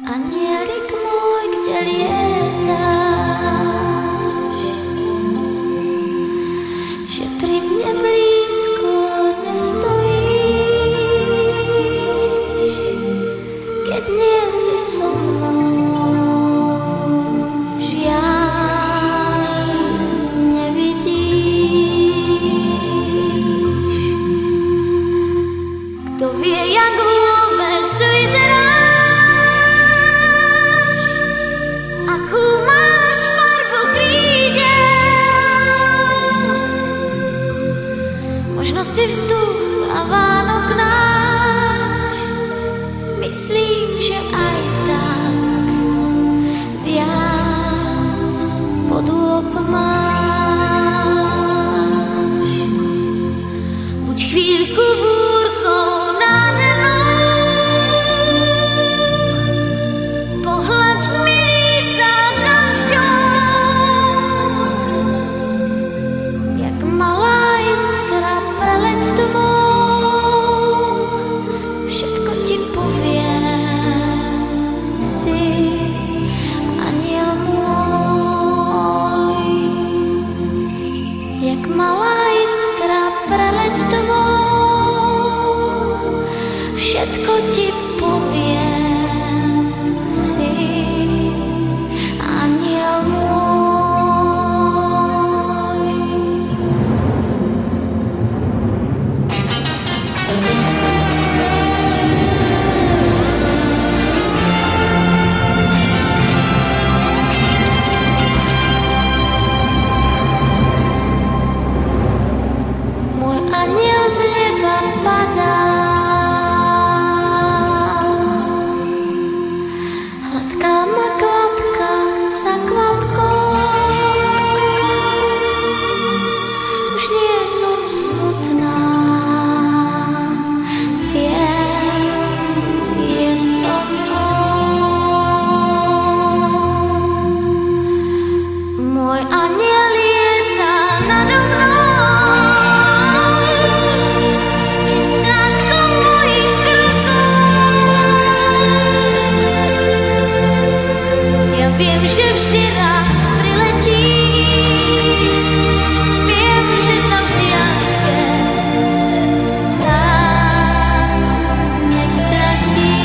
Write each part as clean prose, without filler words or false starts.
Anielik môj, kde lietáš, že pri mne blízko nestojíš, keď nie si so mnou, žiaľ nevidíš. Kto vie, jak vôbec vyzeráš, akú máš farbu krídel, možno si vzduch a Vánok náš, myslím, že aj tak viac podôb máš. Buď chvíľku búrkou nade mnou, pohľaď mi líca dažďom, jak malá iskra preleď tmou, všetko ti poviem, si aniel môj. Jak malá iskra preleď tmou, všetko ti poviem, si aniel môj. Môj aniel z neba padá, hladká ma kvapka za kvapkou, už nie som smutná, viem, je so mnou. Môj aniel lieta nado mnou, je strážcom mojich krokov. Ja viem, že vždy rád priletí, viem, že sa v diaľke sám nestratí.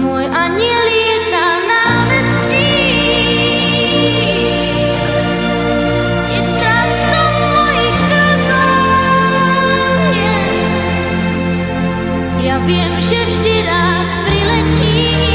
Môj aniel lieta námestí, je strážcom mojich krokov. Ja viem, že vždy rád priletí,